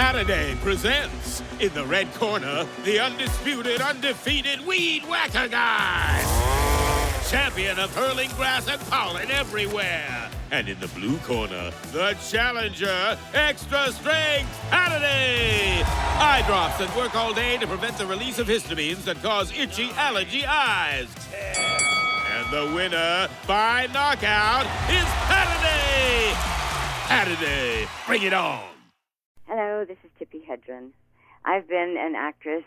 Saturday presents, in the red corner, the undisputed, undefeated Weed Whacker Guy. Champion of hurling grass and pollen everywhere. And in the blue corner, the challenger, extra strength Saturday. Eye drops that work all day to prevent the release of histamines that cause itchy allergy eyes. And the winner by knockout is Saturday. Saturday, bring it on. Hello, this is Tippi Hedren. I've been an actress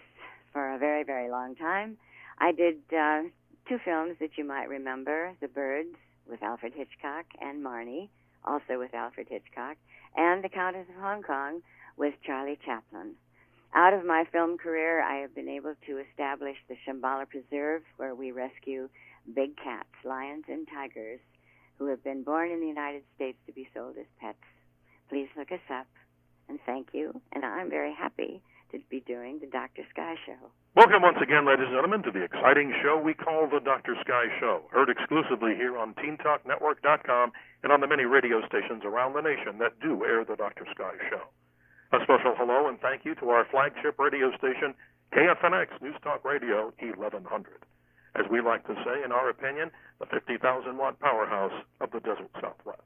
for a very, very long time. I did two films that you might remember, The Birds with Alfred Hitchcock and Marnie, also with Alfred Hitchcock, and The Countess of Hong Kong with Charlie Chaplin. Out of my film career, I have been able to establish the Shambhala Preserve, where we rescue big cats, lions, and tigers who have been born in the United States to be sold as pets. Please look us up. And thank you, and I'm very happy to be doing the Dr. Sky Show. Welcome once again, ladies and gentlemen, to the exciting show we call the Dr. Sky Show, heard exclusively here on TeenTalkNetwork.com and on the many radio stations around the nation that do air the Dr. Sky Show. A special hello and thank you to our flagship radio station, KFNX News Talk Radio 1100. As we like to say, in our opinion, the 50,000-watt powerhouse of the desert Southwest.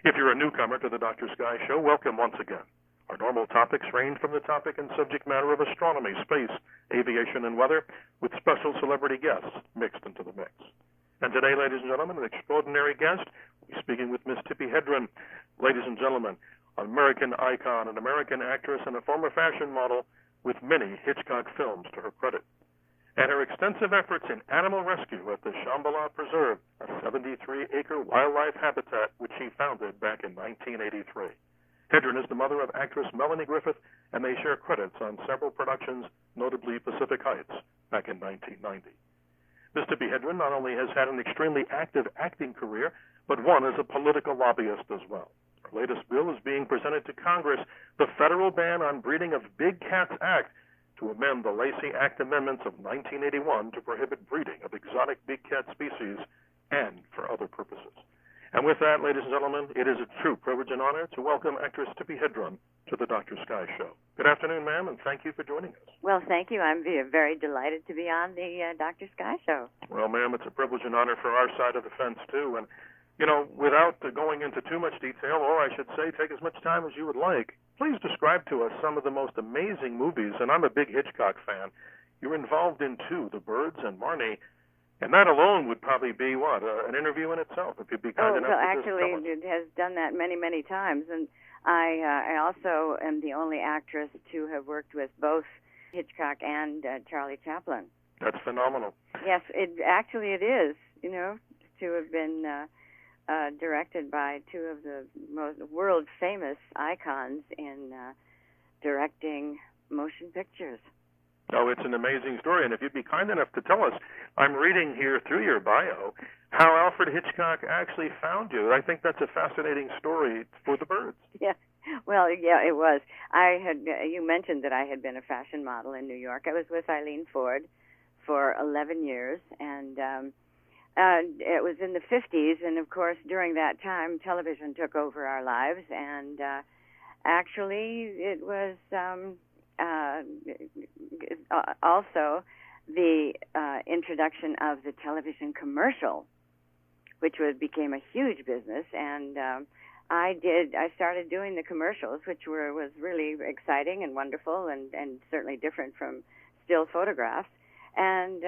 If you're a newcomer to the Dr. Sky Show, welcome once again. Our normal topics range from the topic and subject matter of astronomy, space, aviation, and weather, with special celebrity guests mixed into the mix. And today, ladies and gentlemen, an extraordinary guest. We're speaking with Miss Tippi Hedren. Ladies and gentlemen, an American icon, an American actress, and a former fashion model with many Hitchcock films to her credit. And her extensive efforts in animal rescue at the Shambhala Preserve, a 73-acre wildlife habitat which she founded back in 1983. Hedren is the mother of actress Melanie Griffith, and they share credits on several productions, notably Pacific Heights, back in 1990. Miss Tippi Hedren not only has had an extremely active acting career, but one as a political lobbyist as well. Her latest bill is being presented to Congress, the federal ban on breeding of Big Cats Act, to amend the Lacey Act amendments of 1981 to prohibit breeding of exotic big cat species and for other purposes. And with that, ladies and gentlemen, it is a true privilege and honor to welcome actress Tippi Hedren to the Dr. Sky Show. Good afternoon, ma'am, and thank you for joining us. Well, thank you. I'm very delighted to be on the Dr. Sky Show. Well, ma'am, it's a privilege and honor for our side of the fence, too. And, you know, without going into too much detail, or I should say take as much time as you would like, please describe to us some of the most amazing movies, and I'm a big Hitchcock fan. You're involved in two, The Birds and Marnie, and that alone would probably be, an interview in itself, if you'd be kind enough to actually, it has done that many, many times, and I also am the only actress to have worked with both Hitchcock and Charlie Chaplin. That's phenomenal. Yes, it is, to have been directed by two of the most world-famous icons in directing motion pictures. Oh, it's an amazing story, and if you'd be kind enough to tell us, I'm reading here through your bio how Alfred Hitchcock actually found you. I think that's a fascinating story for The Birds. Yeah, well, yeah, it was. You mentioned that I had been a fashion model in New York. I was with Eileen Ford for 11 years, and it was in the 50s, and of course, during that time, television took over our lives, and actually, it was also the introduction of the television commercial, which became a huge business, and I started doing the commercials, which was really exciting and wonderful, and certainly different from still photographs. And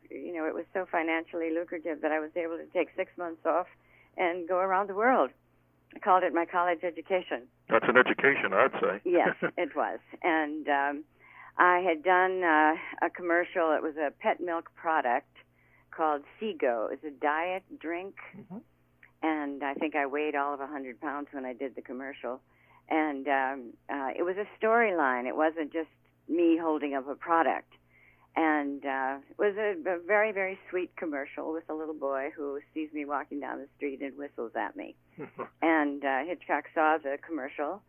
it was so financially lucrative that I was able to take 6 months off and go around the world. I called it my college education. That's an education, I'd say. Yes, it was. And I had done a commercial. It was a pet milk product called Seago. It was a diet drink. Mm-hmm. And I think I weighed all of 100 pounds when I did the commercial. And it was a storyline. It wasn't just me holding up a product. And it was a very, very sweet commercial with a little boy who sees me walking down the street and whistles at me. And Hitchcock saw the commercial,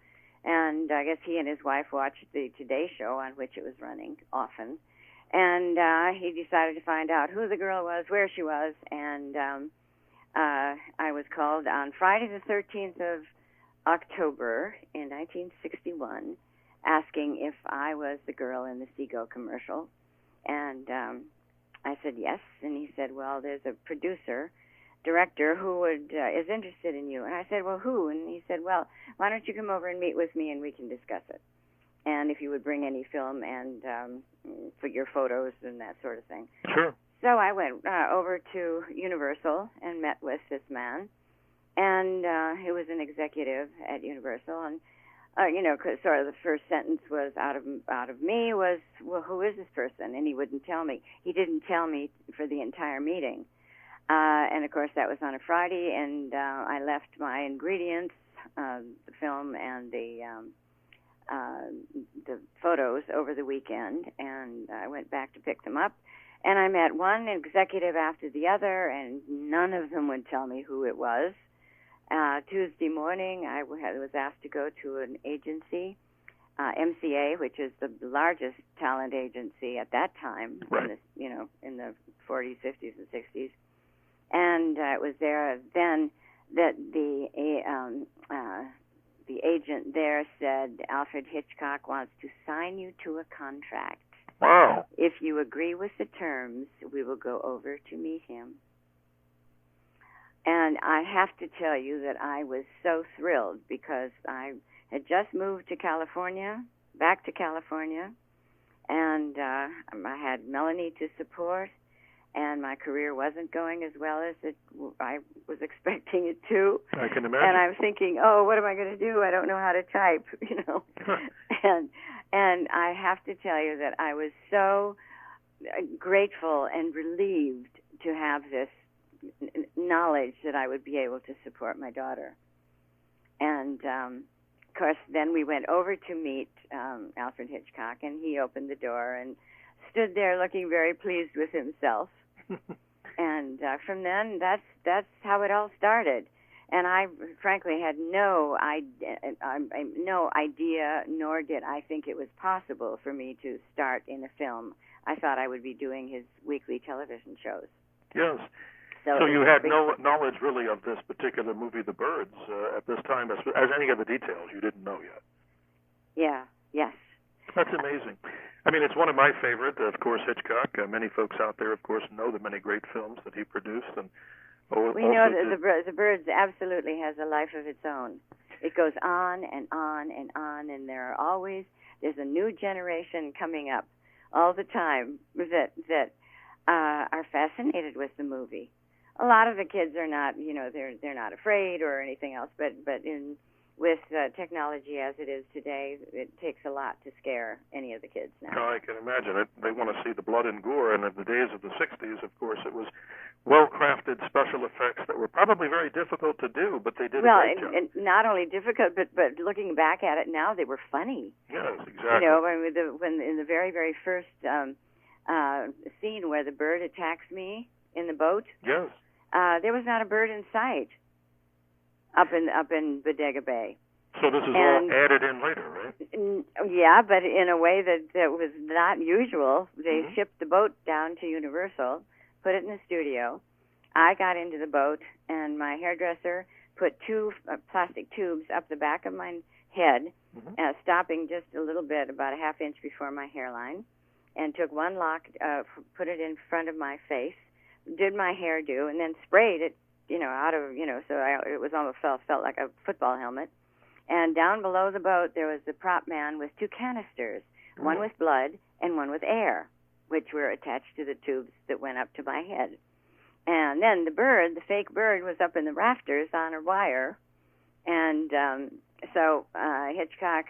and I guess he and his wife watched the Today Show, on which it was running often. And he decided to find out who the girl was, where she was, and I was called on Friday the 13th of October in 1961, asking if I was the girl in the Seago commercial. And I said yes. And he said, well, there's a director who is interested in you. And I said, well, who? And he said, well, why don't you come over and meet with me and we can discuss it. And if you would bring any film and put your photos and that sort of thing. Sure. So I went over to Universal and met with this man. And he was an executive at Universal. And, cause sort of the first sentence was out of me was, well, who is this person? And he wouldn't tell me. He didn't tell me for the entire meeting. And, of course, that was on a Friday. And I left my ingredients, the film and the photos over the weekend, and I went back to pick them up. And I met one executive after the other, and none of them would tell me who it was. Tuesday morning, I was asked to go to an agency, MCA, which is the largest talent agency at that time, right. in the 40s, 50s, and 60s. And it was there then that the agent there said, Alfred Hitchcock wants to sign you to a contract. Wow. If you agree with the terms, we will go over to meet him. And I have to tell you that I was so thrilled because I had just moved to California, back to California, and I had Melanie to support, and my career wasn't going as well as I was expecting it to. I can imagine. And I'm thinking, oh, what am I going to do? I don't know how to type, And I have to tell you that I was so grateful and relieved to have this knowledge that I would be able to support my daughter. And, of course, then we went over to meet Alfred Hitchcock, and he opened the door and stood there looking very pleased with himself. And from then, that's how it all started. And I, frankly, had no idea, nor did I think it was possible for me to start in a film. I thought I would be doing his weekly television shows. Yes. So you had no knowledge, really, of this particular movie, The Birds, at this time, as any of the details you didn't know yet. Yeah, yes. That's amazing. I mean, it's one of my favorite, of course, Hitchcock. Many folks out there, of course, know the many great films that he produced. And we know that the Birds absolutely has a life of its own. It goes on and on and on, and there's a new generation coming up all the time that are fascinated with the movie. A lot of the kids are not, they're not afraid or anything else, but with technology as it is today, it takes a lot to scare any of the kids now. Oh, I can imagine it. They want to see the blood and gore, and in the days of the 60s, of course, it was well-crafted special effects that were probably very difficult to do, but they did a great job. And not only difficult, but looking back at it now, they were funny. Yes, exactly. When in the very, very first scene where the bird attacks me in the boat, yes, there was not a bird in sight up in Bodega Bay. So this is all added in later, right? Yeah, but in a way that was not usual. They shipped the boat down to Universal, put it in the studio. I got into the boat, and my hairdresser put two plastic tubes up the back of my head, stopping just a little bit, about a half inch before my hairline, and took one lock, put it in front of my face, did my hairdo, and then sprayed it, out of, so it was almost felt like a football helmet. And down below the boat, there was the prop man with two canisters, one with blood and one with air, which were attached to the tubes that went up to my head. And then the fake bird, was up in the rafters on a wire. And so Hitchcock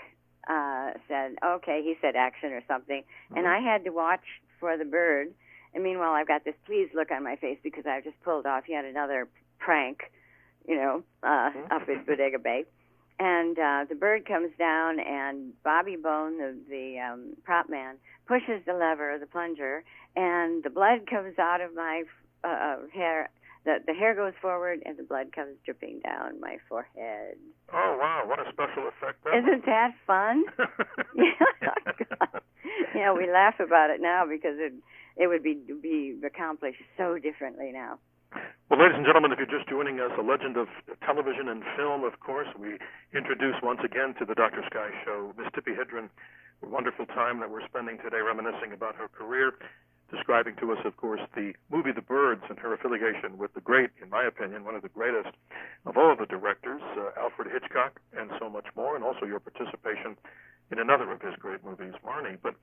said, okay, he said action or something. And I had to watch for the bird. And meanwhile, I've got this pleased look on my face because I've just pulled off yet another prank, up at Bodega Bay. And the bird comes down, and Bobby Bone, the prop man, pushes the lever, the plunger, and the blood comes out of my hair. The hair goes forward, and the blood comes dripping down my forehead. Oh, wow. What a special effect that Isn't that fun? Yeah, we laugh about it now because it would be accomplished so differently now. Well, ladies and gentlemen, if you're just joining us, a legend of television and film, of course, we introduce once again to the Dr. Sky Show Miss Tippi Hedren. A wonderful time that we're spending today reminiscing about her career, describing to us, of course, the movie The Birds and her affiliation with the great, in my opinion, one of the greatest of all of the directors, Alfred Hitchcock, and so much more, and also your participation in another of his great movies, Marnie. But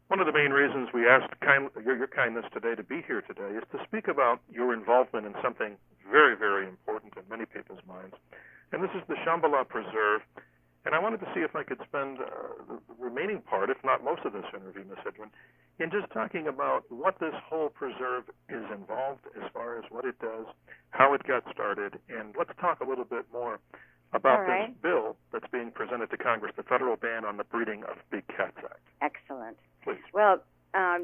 one of the main reasons we asked your kindness today to be here today is to speak about your involvement in something very, very important in many people's minds. And this is the Shambhala Preserve. And I wanted to see if I could spend the remaining part, if not most of this interview, Ms. Hedren, in just talking about what this whole preserve is involved as far as what it does, how it got started, and let's talk a little bit more about this bill that's being presented to Congress, the federal ban on the breeding of big cats act. Excellent. Please. Well,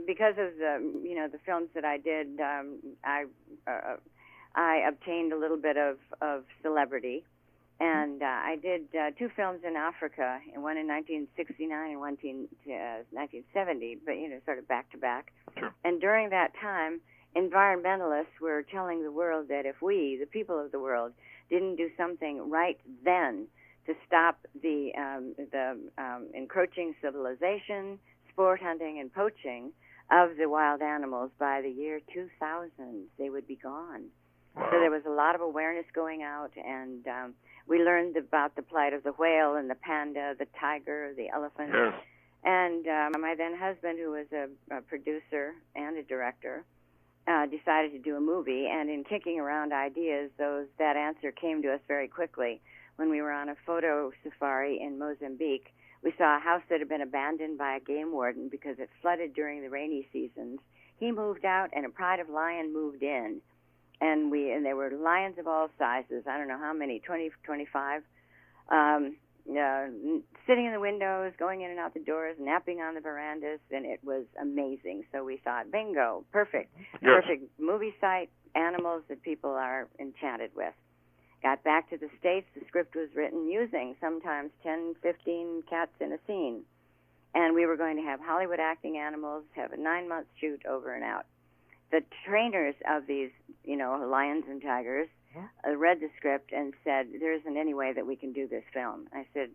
because of the films that I did, I obtained a little bit of celebrity, and I did 2 films in Africa, and one in 1969 and one in 1970, but sort of back to back. Sure. And during that time, environmentalists were telling the world that if we, the people of the world, didn't do something right then to stop the encroaching civilization, sport hunting, and poaching of the wild animals, by the year 2000, they would be gone. Wow. So there was a lot of awareness going out, and we learned about the plight of the whale and the panda, the tiger, the elephant. Yes. And my then husband, who was a producer and a director, decided to do a movie, and in kicking around ideas, that answer came to us very quickly. When we were on a photo safari in Mozambique, we saw a house that had been abandoned by a game warden because it flooded during the rainy seasons. He moved out, and a pride of lion moved in, and there were lions of all sizes. I don't know how many, 20, 25, sitting in the windows, going in and out the doors, napping on the verandas, and it was amazing. So we thought, bingo, perfect. Yes. Perfect movie site, animals that people are enchanted with. Got back to the States, the script was written using sometimes 10, 15 cats in a scene. And we were going to have Hollywood acting animals, have a 9-month shoot, over and out. The trainers of these, lions and tigers, read the script and said, there isn't any way that we can do this film. I said,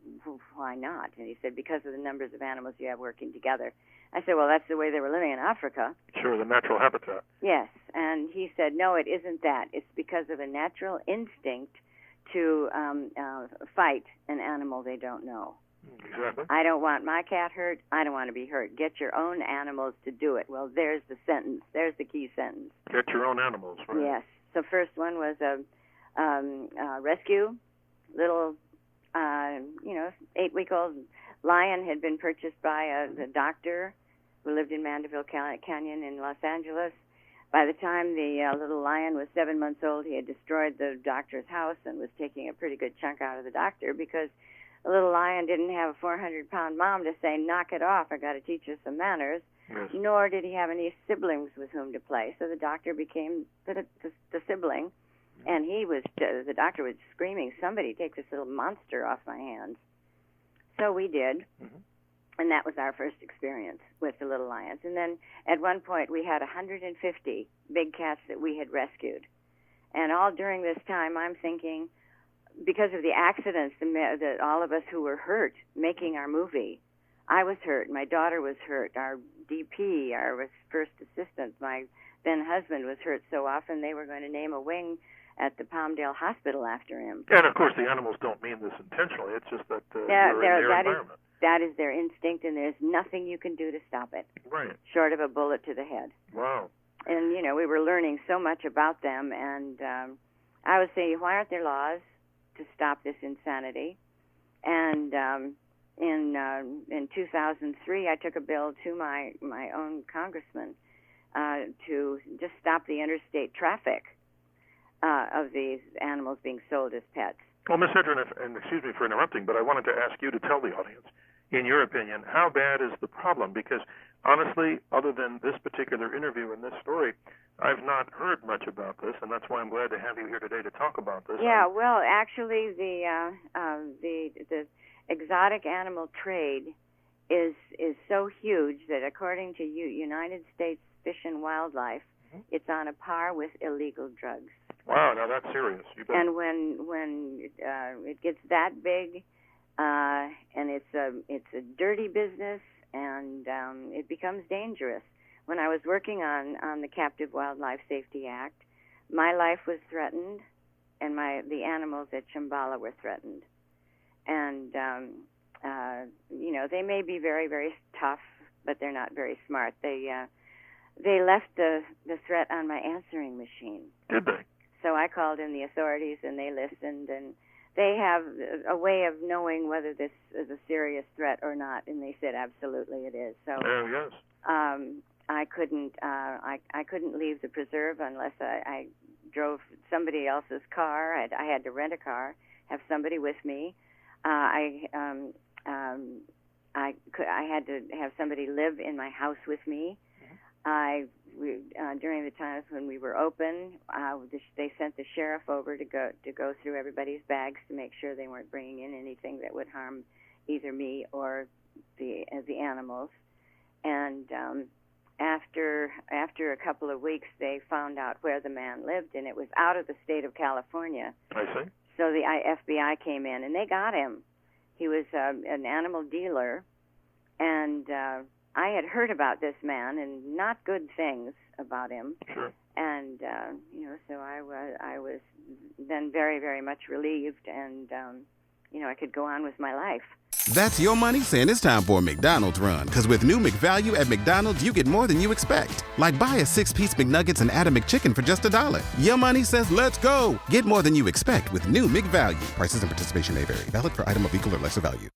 why not? And he said, because of the numbers of animals you have working together. I said, well, that's the way they were living in Africa. Sure, the natural habitat. Yes. And he said, no, it isn't that. It's because of a natural instinct to fight an animal they don't know. Exactly. I don't want my cat hurt. I don't want to be hurt. Get your own animals to do it. Well, there's the sentence. There's the key sentence. Get your own animals, right? Yes. The first one was a rescue. Little, 8-week-old lion had been purchased by a doctor who lived in Mandeville Canyon in Los Angeles. By the time the little lion was 7 months old, he had destroyed the doctor's house and was taking a pretty good chunk out of the doctor because the little lion didn't have a 400-pound mom to say, knock it off, I got to teach you some manners. Yes. Nor did he have any siblings with whom to play. So the doctor became the sibling, and the doctor was screaming, somebody take this little monster off my hands. So we did, and that was our first experience with the little lions. And then at one point we had 150 big cats that we had rescued. And all during this time I'm thinking, because of the accidents, that all of us who were hurt making our movie, I was hurt, my daughter was hurt, our DP, our first assistant, my then husband was hurt so often they were going to name a wing at the Palmdale Hospital after him. And, of course, the animals don't mean this intentionally. It's just that you're in their environment. That is their instinct, and there's nothing you can do to stop it. Right. Short of a bullet to the head. Wow. And, we were learning so much about them, and I was saying, why aren't there laws to stop this insanity? And in 2003, I took a bill to my own congressman to just stop the interstate traffic of these animals being sold as pets. Well, Ms. Hedren, and excuse me for interrupting, but I wanted to ask you to tell the audience, in your opinion, how bad is the problem? Because, honestly, other than this particular interview and this story, I've not heard much about this, and that's why I'm glad to have you here today to talk about this. Yeah, well, actually, the exotic animal trade is so huge that according to United States Fish and Wildlife, It's on a par with illegal drugs. Wow, now that's serious. You bet. And when it gets that big, and it's a dirty business, and it becomes dangerous. When I was working on the Captive Wildlife Safety Act, my life was threatened, and the animals at Shambhala were threatened. And they may be very, very tough, but they're not very smart. They left the threat on my answering machine. Did they? So I called in the authorities, and they listened, and they have a way of knowing whether this is a serious threat or not, and they said absolutely it is. So yes. I couldn't leave the preserve unless I drove somebody else's car. I had to rent a car, have somebody with me. I had to have somebody live in my house with me. During the times when we were open, they sent the sheriff over to go through everybody's bags to make sure they weren't bringing in anything that would harm either me or the animals. And after a couple of weeks, they found out where the man lived, and it was out of the state of California. I see. So the FBI came in, and they got him. He was an animal dealer, and I had heard about this man and not good things about him. Sure. And so I was then very, very much relieved, and I could go on with my life. That's your money saying it's time for a McDonald's run. Because with new McValue at McDonald's, you get more than you expect. Like buy a 6-piece McNuggets and add a McChicken for just $1. Your money says let's go. Get more than you expect with new McValue. Prices and participation may vary. Valid for item of equal or lesser value.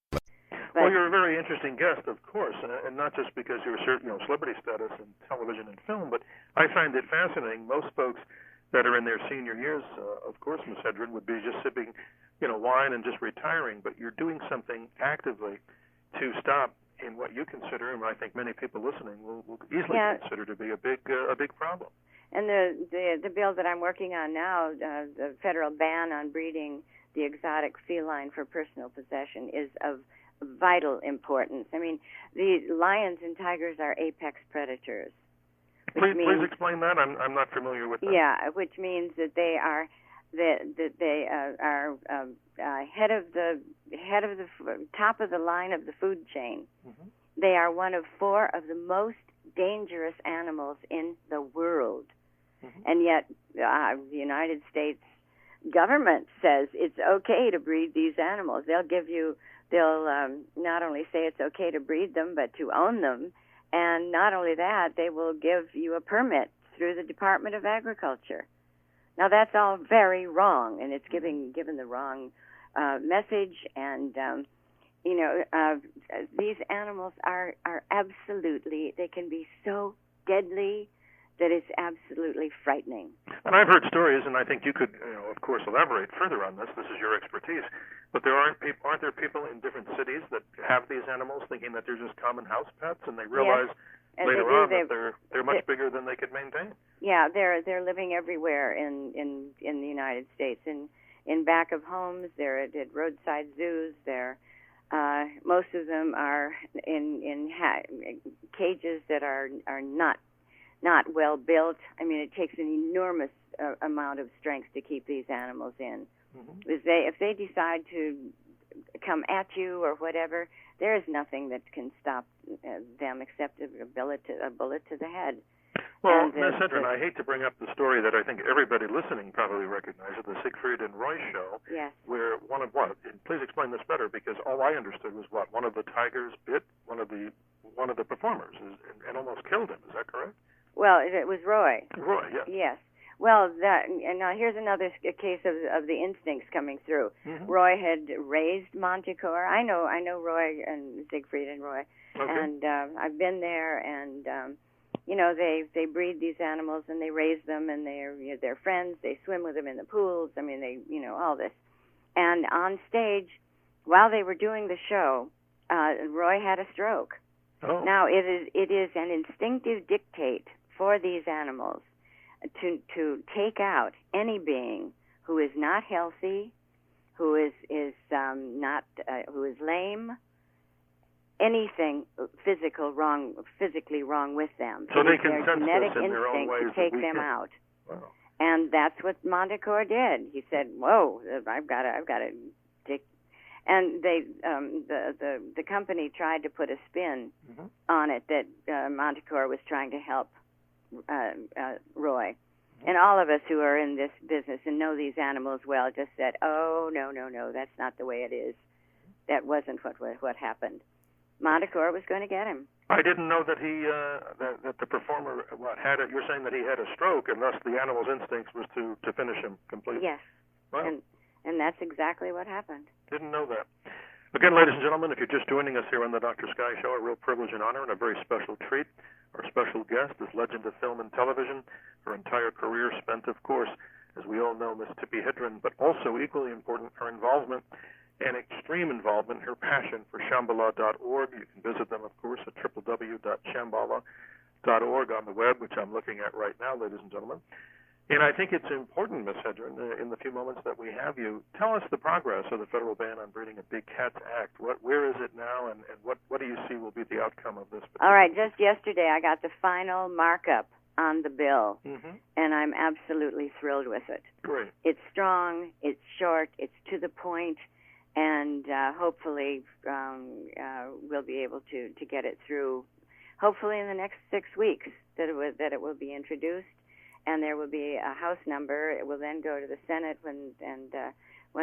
Well, you're a very interesting guest, of course, and not just because you're celebrity status in television and film, but I find it fascinating. Most folks that are in their senior years, of course, Ms. Hedren, would be just sipping, wine and just retiring, but you're doing something actively to stop in what you consider, and I think many people listening will easily consider to be a big problem. And the bill that I'm working on now, the federal ban on breeding the exotic feline for personal possession, is of vital importance. I mean, the lions and tigers are apex predators. Please explain that. I'm not familiar with that. Yeah, which means that they are head of the top of the line of the food chain. Mm-hmm. They are one of 4 of the most dangerous animals in the world, and yet the United States government says it's okay to breed these animals. They'll not only say it's okay to breed them, but to own them, and not only that, they will give you a permit through the Department of Agriculture. Now, that's all very wrong, and it's given the wrong message. And these animals are absolutely, they can be so deadly that it's absolutely frightening. And I've heard stories, and I think you could, of course, elaborate further on this. This is your expertise. But aren't there people in different cities that have these animals thinking that they're just common house pets, and they realize later on that they're much bigger than they could maintain? Yeah, they're living everywhere in the United States. In back of homes, they're at roadside zoos. Most of them are in cages that are not well built. I mean, it takes an enormous amount of strength to keep these animals in. Mm-hmm. If they decide to come at you or whatever, there is nothing that can stop them except a bullet to the head. Well, Ms. Hedren, I hate to bring up the story that I think everybody listening probably recognizes, the Siegfried and Roy show. Yes. Where one of what? Please explain this better, because all I understood was one of the tigers bit one of the performers and almost killed him. Is that correct? Well, it was Roy. Roy, yes. Yes. Well, and now here's another case of the instincts coming through. Mm-hmm. Roy had raised Manticore. I know Roy and Siegfried and Roy, okay. And I've been there, and they breed these animals and they raise them, and they're friends. They swim with them in the pools. I mean, all this. And on stage, while they were doing the show, Roy had a stroke. Oh. Now it is an instinctive dictate for these animals to take out any being who is not healthy, who is lame, anything physically wrong with them. So they It is can their sense genetic this in their own instinct ways to take that we them can. out. Wow. And that's what Montecore did. He said, "Whoa, I've got to dig." And they, the company tried to put a spin on it that Montecore was trying to help Roy. And all of us who are in this business and know these animals well just said, "Oh, no, that's not the way it is. That wasn't what happened. Montecore was going to get him." I didn't know that he that the performer had it. You're saying that he had a stroke, and thus the animal's instincts was to finish him completely. Yes. Wow. And that's exactly what happened. Didn't know that. Again, ladies and gentlemen, if you're just joining us here on the Dr. Sky Show, a real privilege and honor and a very special treat. Our special guest is legend of film and television. Her entire career spent, of course, as we all know, Miss Tippi Hedren, but also equally important, her involvement and extreme involvement, her passion for Shambhala.org. You can visit them, of course, at www.shambhala.org on the web, which I'm looking at right now, ladies and gentlemen. And I think it's important, Miss Hedren, in the few moments that we have you, tell us the progress of the federal ban on breeding of big cats act. Where is it now, and what do you see will be the outcome of this? All right, just yesterday I got the final markup on the bill, and I'm absolutely thrilled with it. Great. It's strong, it's short, it's to the point, and hopefully we'll be able to get it through, hopefully in the next 6 weeks, that it will be introduced. And there will be a House number. It will then go to the Senate, when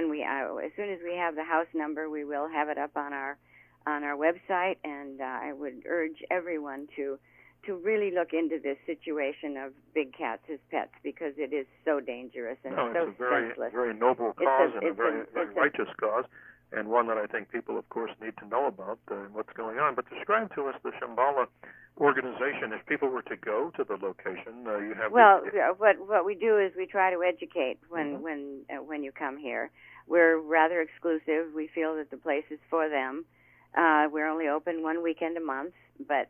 we as soon as we have the House number, we will have it up on our website. And I would urge everyone to really look into this situation of big cats as pets, because it is so dangerous and so it's a very senseless. very noble cause and a very it's righteous cause, and one that I think people, of course, need to know about what's going on. But describe to us the Shambhala organization. If people were to go to the location, you have. Well, what we do is we try to educate when you come here. We're rather exclusive. We feel that the place is for them. We're only open one weekend a month, but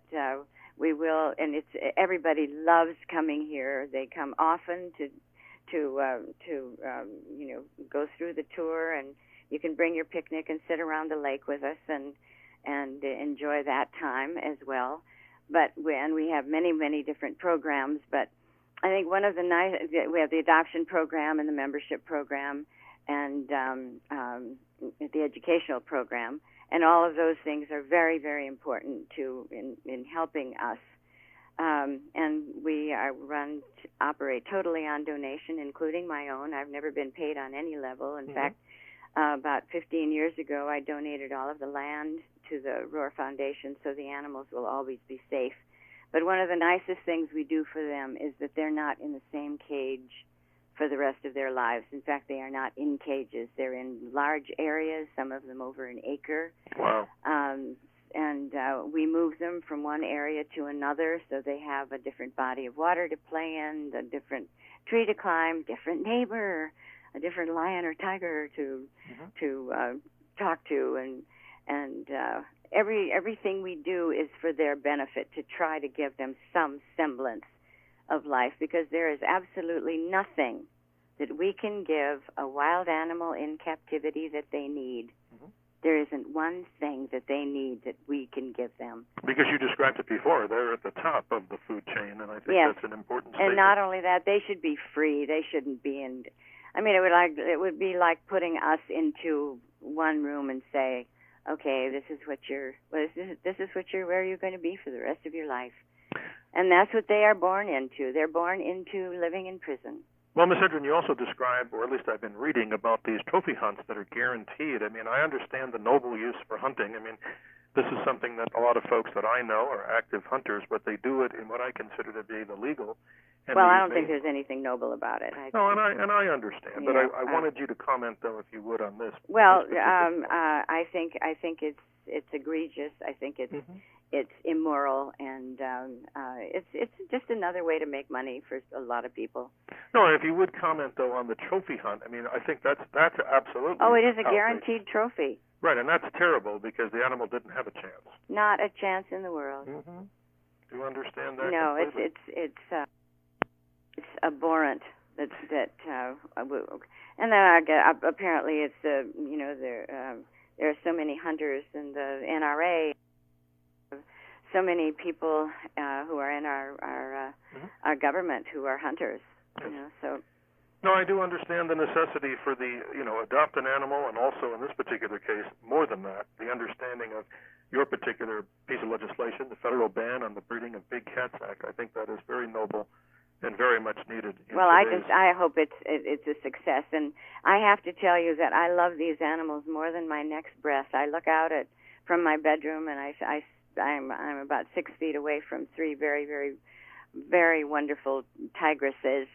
we will, and everybody loves coming here. They come often to go through the tour, and you can bring your picnic and sit around the lake with us and enjoy that time as well. But we have many different programs. But I think one of the we have the adoption program and the membership program and the educational program, and all of those things are very, very important in helping us. And we operate totally on donation, including my own. I've never been paid on any level. In fact, about 15 years ago, I donated all of the land to the Roar Foundation, so the animals will always be safe. But one of the nicest things we do for them is that they're not in the same cage for the rest of their lives. In fact, they are not in cages. They're in large areas, some of them over an acre. Wow. And we move them from one area to another, so they have a different body of water to play in, a different tree to climb, different neighbor, a different lion or tiger to talk to, and everything we do is for their benefit, to try to give them some semblance of life, because there is absolutely nothing that we can give a wild animal in captivity that they need. There isn't one thing that they need that we can give them. Because you described it before, they're at the top of the food chain, and I think that's an important statement. And not only that, they should be free. They shouldn't be in. I mean, it would be like putting us into one room and say, okay, this is where you're going to be for the rest of your life. And that's what they are born into. They're born into living in prison. Well, Ms. Hedren, you also describe, or at least I've been reading, about these trophy hunts that are guaranteed. I mean, I understand the noble use for hunting. I mean, this is something that a lot of folks that I know are active hunters, but they do it in what I consider to be the legal. Well, I don't think there's anything noble about it. No, and I understand, but I wanted you to comment, though, if you would, on this. Well, I think it's egregious. I think it's immoral, and it's just another way to make money for a lot of people. No, if you would comment, though, on the trophy hunt, I mean, I think that's absolutely. Oh, it is a guaranteed trophy. Right, and that's terrible because the animal didn't have a chance. Not a chance in the world. Do you understand that? No, completely? it's abhorrent. And then apparently it's there are so many hunters in the NRA so many people who are in our government who are hunters. Yes. So. No, I do understand the necessity for the, adopt an animal, and also in this particular case, more than that, the understanding of your particular piece of legislation, the federal ban on the breeding of big cats act. I think that is very noble and very much needed. Well, I hope it's a success, and I have to tell you that I love these animals more than my next breath. I look out from my bedroom, and I'm about 6 feet away from 3 very, very, very wonderful tigresses,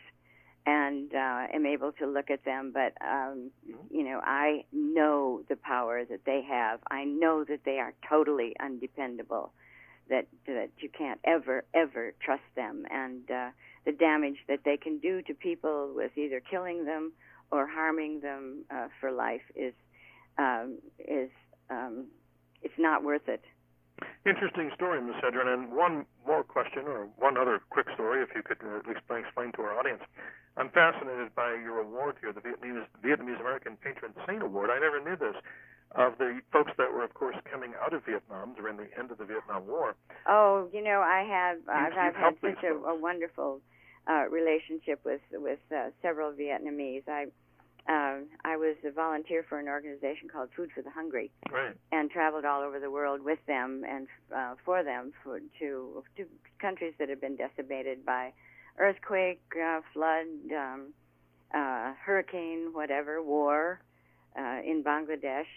and am able to look at them. But I know the power that they have. I know that they are totally undependable. That you can't ever trust them, and the damage that they can do to people with either killing them or harming them for life is it's not worth it. Interesting story, Ms. Hedren. And one more question, or one other quick story, if you could explain to our audience. I'm fascinated by your award here, the Vietnamese American Patron Saint Award. I never knew this. Of the folks that were, of course, coming out of Vietnam during the end of the Vietnam War. Oh, I've had such a wonderful relationship with several Vietnamese. I was a volunteer for an organization called Food for the Hungry, right, and traveled all over the world with them and for them to countries that had been decimated by earthquake, flood, hurricane, whatever, war. In Bangladesh,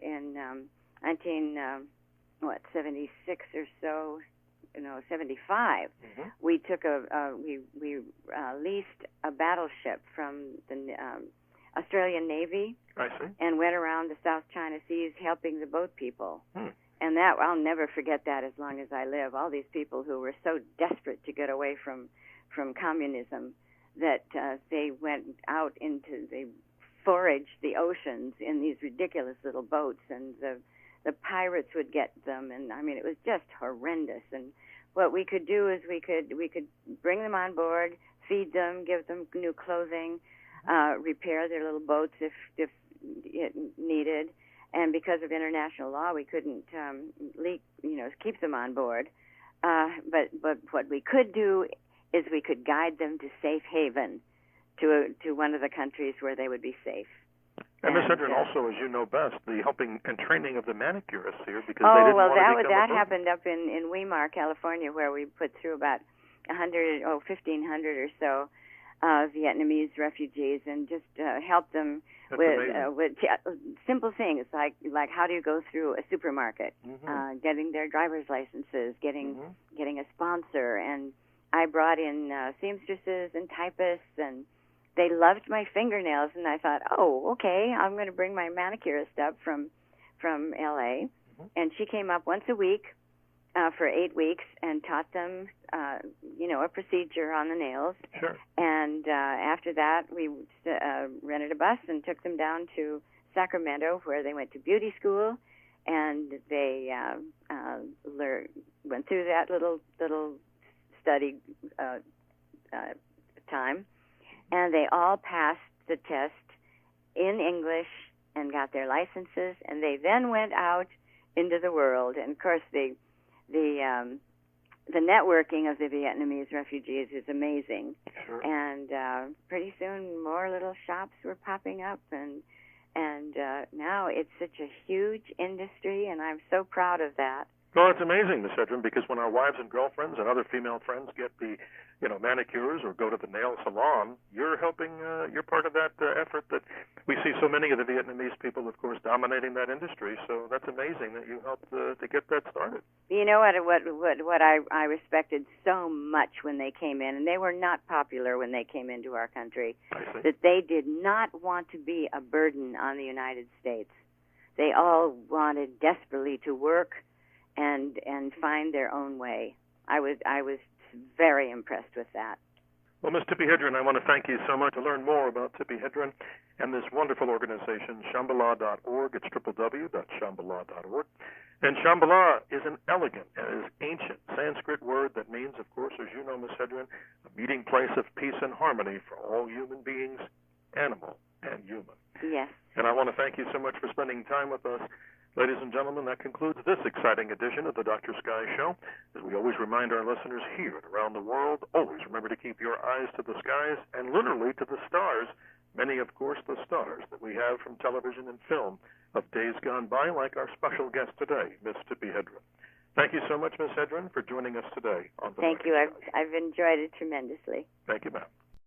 in 1976 or so, 75, we took we leased a battleship from the Australian Navy. I see. And went around the South China Seas helping the boat people. And that I'll never forget that as long as I live. All these people who were so desperate to get away from communism that they went out they foraged the oceans in these ridiculous little boats, and the pirates would get them, and I mean it was just horrendous. And what we could do is we could bring them on board, feed them, give them new clothing, repair their little boats if it needed. And because of international law, we couldn't keep them on board. But what we could do is we could guide them to safe haven, to one of the countries where they would be safe. And Ms. Hedren, also, as you know best, the helping and training of the manicurists here, because they didn't want to that happened up in Weimar, California, where we put through about 1,500 or so Vietnamese refugees, and just helped them with simple things like how do you go through a supermarket, getting their driver's licenses, getting a sponsor, and I brought in seamstresses and typists, and they loved my fingernails, and I thought, oh, okay, I'm going to bring my manicurist up from L.A., and she came up once a week for 8 weeks and taught them, a procedure on the nails. Sure. And after that, we rented a bus and took them down to Sacramento, where they went to beauty school, and they went through that little study time, and they all passed the test in English and got their licenses, and they then went out into the world. And of course, the networking of the Vietnamese refugees is amazing. Sure. And pretty soon, more little shops were popping up, and now it's such a huge industry, and I'm so proud of that. Well, it's amazing, Ms. Hedren, because when our wives and girlfriends and other female friends get the, manicures or go to the nail salon, you're helping, you're part of that effort that we see so many of the Vietnamese people, of course, dominating that industry. So that's amazing that you helped to get that started. You know what I respected so much when they came in, and they were not popular when they came into our country, that they did not want to be a burden on the United States. They all wanted desperately to work and find their own way. I was very impressed with that. Well, Ms. Tippi Hedren, I want to thank you so much. To learn more about Tippi Hedren and this wonderful organization, Shambhala.org, it's www.shambhala.org. And Shambhala is an elegant and is ancient Sanskrit word that means, of course, as you know, Ms. Hedren, a meeting place of peace and harmony for all human beings, animal and human. Yes. And I want to thank you so much for spending time with us. Ladies and gentlemen, that concludes this exciting edition of the Dr. Sky Show. As we always remind our listeners here and around the world, always remember to keep your eyes to the skies and literally to the stars. Many, of course, the stars that we have from television and film of days gone by, like our special guest today, Miss Tippi Hedren. Thank you so much, Miss Hedren, for joining us today on the Thank you. I've enjoyed it tremendously. Thank you, ma'am.